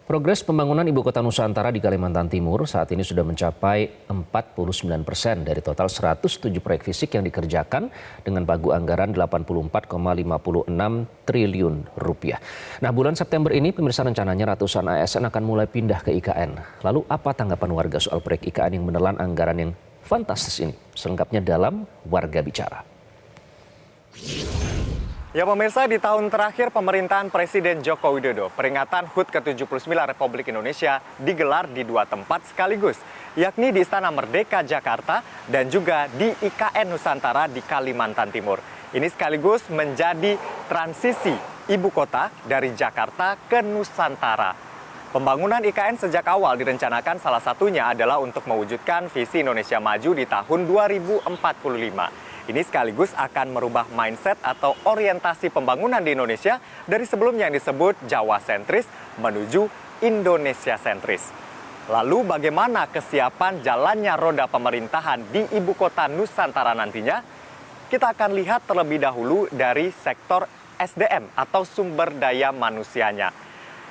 Progres pembangunan Ibu Kota Nusantara di Kalimantan Timur saat ini sudah mencapai 49% dari total 107 proyek fisik yang dikerjakan dengan pagu anggaran 84,56 triliun rupiah. Nah, bulan September ini pemirsa rencananya ratusan ASN akan mulai pindah ke IKN. Lalu apa tanggapan warga soal proyek IKN yang menelan anggaran yang fantastis ini? Selengkapnya dalam Warga Bicara. Ya pemirsa, di tahun terakhir pemerintahan Presiden Joko Widodo, peringatan HUT ke-79 Republik Indonesia digelar di dua tempat sekaligus, yakni di Istana Merdeka Jakarta dan juga di IKN Nusantara di Kalimantan Timur. Ini sekaligus menjadi transisi ibu kota dari Jakarta ke Nusantara. Pembangunan IKN sejak awal direncanakan salah satunya adalah untuk mewujudkan visi Indonesia Maju di tahun 2045. Ini sekaligus akan merubah mindset atau orientasi pembangunan di Indonesia dari sebelumnya yang disebut Jawa sentris menuju Indonesia sentris. Lalu bagaimana kesiapan jalannya roda pemerintahan di ibu kota Nusantara nantinya? Kita akan lihat terlebih dahulu dari sektor SDM atau sumber daya manusianya.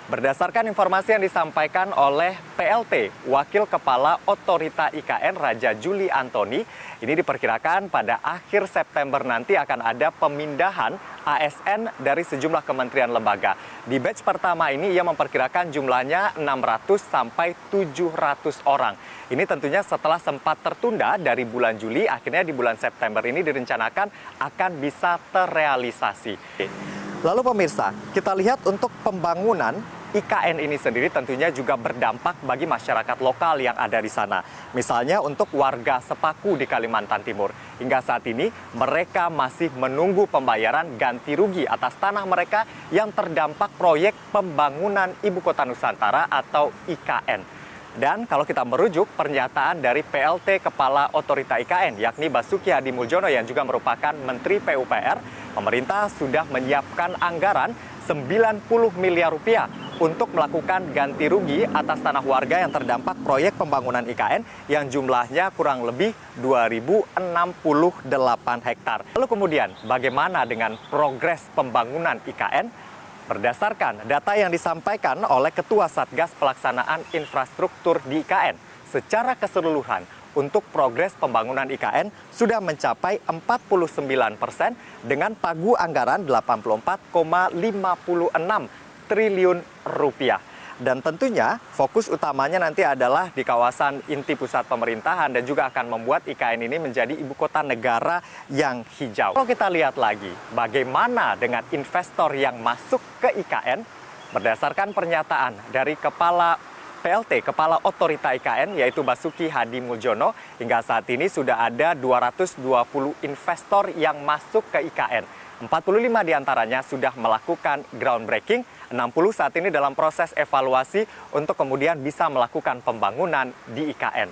Berdasarkan informasi yang disampaikan oleh PLT, Wakil Kepala Otorita IKN Raja Juli Antoni, ini diperkirakan pada akhir September nanti akan ada pemindahan ASN dari sejumlah kementerian lembaga. Di batch pertama ini ia memperkirakan jumlahnya 600 sampai 700 orang. Ini tentunya setelah sempat tertunda dari bulan Juli, akhirnya di bulan September ini direncanakan akan bisa terrealisasi. Lalu pemirsa, kita lihat untuk pembangunan IKN ini sendiri tentunya juga berdampak bagi masyarakat lokal yang ada di sana. Misalnya untuk warga Sepaku di Kalimantan Timur. Hingga saat ini mereka masih menunggu pembayaran ganti rugi atas tanah mereka yang terdampak proyek pembangunan Ibu Kota Nusantara atau IKN. Dan kalau kita merujuk pernyataan dari PLT Kepala Otorita IKN, yakni Basuki Hadi Muljono yang juga merupakan Menteri PUPR, pemerintah sudah menyiapkan anggaran 90 miliar rupiah untuk melakukan ganti rugi atas tanah warga yang terdampak proyek pembangunan IKN yang jumlahnya kurang lebih 2.068 hektar. Lalu kemudian bagaimana dengan progres pembangunan IKN? Berdasarkan data yang disampaikan oleh Ketua Satgas Pelaksanaan Infrastruktur di IKN, secara keseluruhan untuk progres pembangunan IKN sudah mencapai 49% dengan pagu anggaran 84,56 triliun rupiah. Dan tentunya fokus utamanya nanti adalah di kawasan inti pusat pemerintahan dan juga akan membuat IKN ini menjadi ibu kota negara yang hijau. Kalau kita lihat lagi bagaimana dengan investor yang masuk ke IKN, berdasarkan pernyataan dari Kepala PLT, Kepala Otorita IKN, yaitu Basuki Hadi Muljono, hingga saat ini sudah ada 220 investor yang masuk ke IKN. 45 diantaranya sudah melakukan groundbreaking, 60 saat ini dalam proses evaluasi untuk kemudian bisa melakukan pembangunan di IKN.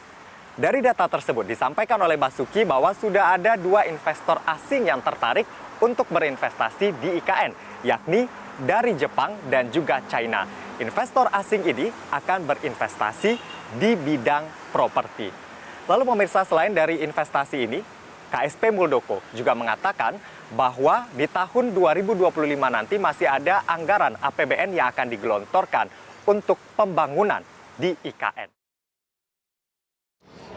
Dari data tersebut disampaikan oleh Basuki bahwa sudah ada 2 investor asing yang tertarik untuk berinvestasi di IKN, yakni dari Jepang dan juga China. Investor asing ini akan berinvestasi di bidang properti. Lalu pemirsa, selain dari investasi ini, KSP Muldoko juga mengatakan bahwa di tahun 2025 nanti masih ada anggaran APBN yang akan digelontorkan untuk pembangunan di IKN.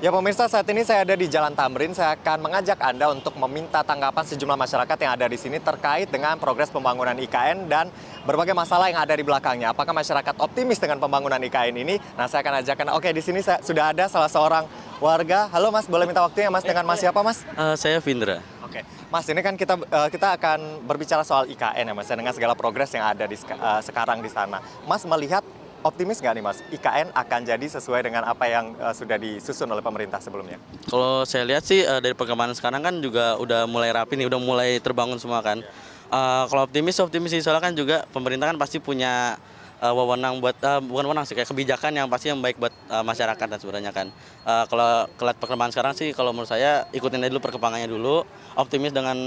Ya pemirsa, saat ini saya ada di Jalan Tamrin. Saya akan mengajak Anda untuk meminta tanggapan sejumlah masyarakat yang ada di sini terkait dengan progres pembangunan IKN dan berbagai masalah yang ada di belakangnya. Apakah masyarakat optimis dengan pembangunan IKN ini? Nah, saya akan ajakkan. Oke, di sini sudah ada salah seorang warga. Halo Mas, boleh minta waktunya Mas, dengan Mas siapa Mas? Saya Vindra. Oke, Mas, ini kan kita akan berbicara soal IKN ya Mas, dengan segala progres yang ada di sekarang di sana. Mas melihat optimis nggak nih Mas, IKN akan jadi sesuai dengan apa yang sudah disusun oleh pemerintah sebelumnya? Kalau saya lihat sih dari perkembangan sekarang kan juga udah mulai rapi nih, udah mulai terbangun semua kan. Kalau optimis sih, soalnya kan juga pemerintah kan pasti punya wewenang buat, bukan wewenang sih, kayak kebijakan yang pasti yang baik buat masyarakat dan sebenarnya kan. Kalau kelihatan perkembangan sekarang sih, kalau menurut saya ikutin aja dulu perkembangannya dulu, optimis dengan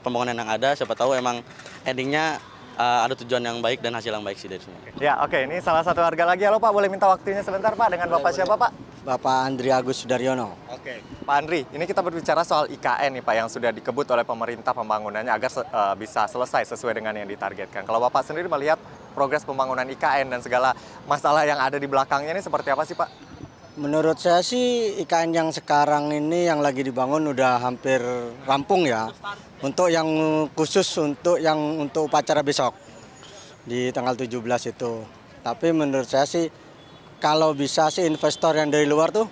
pembangunan yang ada, siapa tahu emang endingnya ada tujuan yang baik dan hasil yang baik sih dari semua. Ya, oke. Ini salah satu warga lagi. Halo Pak, boleh minta waktunya sebentar Pak? Dengan Bapak siapa Pak? Bapak Andri Agus Sudaryono. Oke, Pak Andri, ini kita berbicara soal IKN nih Pak yang sudah dikebut oleh pemerintah pembangunannya agar bisa selesai sesuai dengan yang ditargetkan. Kalau Bapak sendiri melihat progres pembangunan IKN dan segala masalah yang ada di belakangnya ini seperti apa sih Pak? Menurut saya sih IKN yang sekarang ini yang lagi dibangun udah hampir rampung ya. Untuk yang khusus untuk upacara besok di tanggal 17 itu. Tapi menurut saya sih kalau bisa sih investor yang dari luar tuh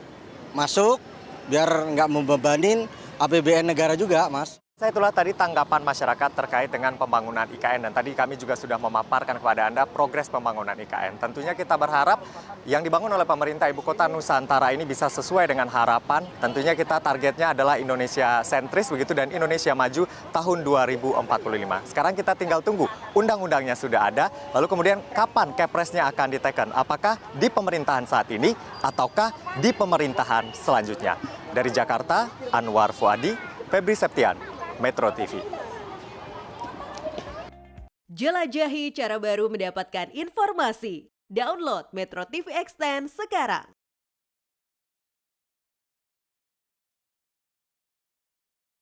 masuk biar nggak membebanin APBN negara juga, Mas. Itulah tadi tanggapan masyarakat terkait dengan pembangunan IKN dan tadi kami juga sudah memaparkan kepada Anda progres pembangunan IKN. Tentunya kita berharap yang dibangun oleh pemerintah Ibu Kota Nusantara ini bisa sesuai dengan harapan. Tentunya kita targetnya adalah Indonesia sentris begitu dan Indonesia maju tahun 2045. Sekarang kita tinggal tunggu undang-undangnya sudah ada, lalu kemudian kapan Kepresnya akan diteken? Apakah di pemerintahan saat ini ataukah di pemerintahan selanjutnya? Dari Jakarta, Anwar Fuadi, Febri Septian, Metro TV. Jelajahi cara baru mendapatkan informasi. Download Metro TV Extend sekarang.